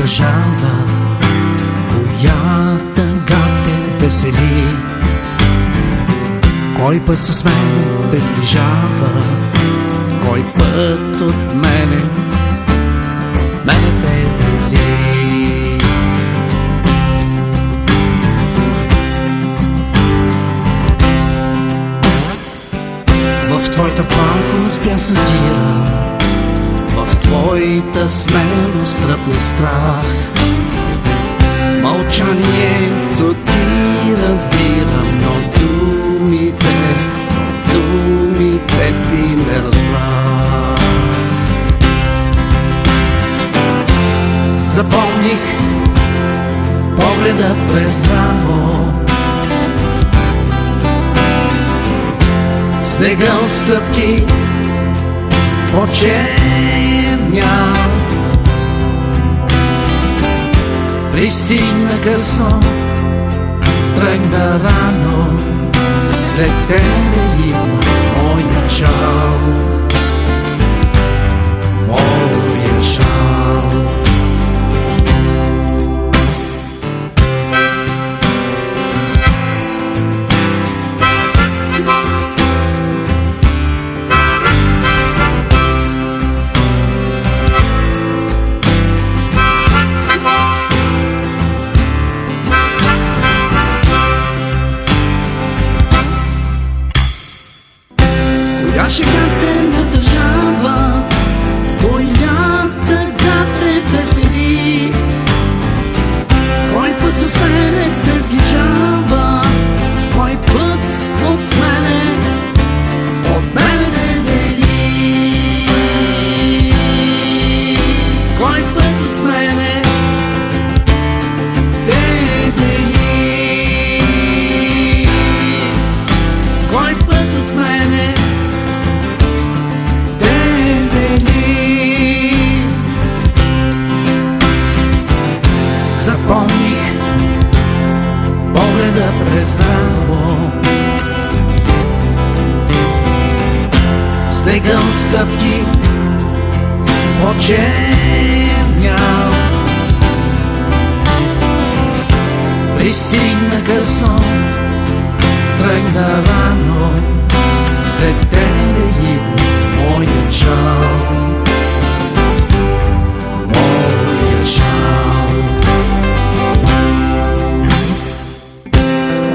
държава, коя тъга те весели. Кой път с мене те сближава, кой път от мене те дели. В твоята планка спя съзира, в твоята смелост тръпне страх. Мълчанието ти разбирам, но думите ти не разбрах. Запомних погледа през рамо, снега от стъпки почерня. Пристигна късно, тръгна рано, след тебе има мой начал, моя шал. Коя шега те надържава, коя тъга те весели. Кой път с мене те сближава, кой път от мене те дели. Кой път от мене те дели. Кой път от мене запомних погледа през рамо, снега от стъпки почернял. Пристигна късно, тръгна рано, след тебе идва моя шал, моя шал.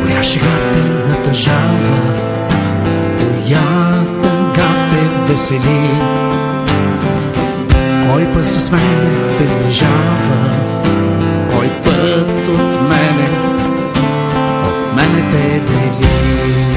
Коя шега те натъжава, коя тъга те весели. Кой път с мене те сближава, кой път от мене те дели.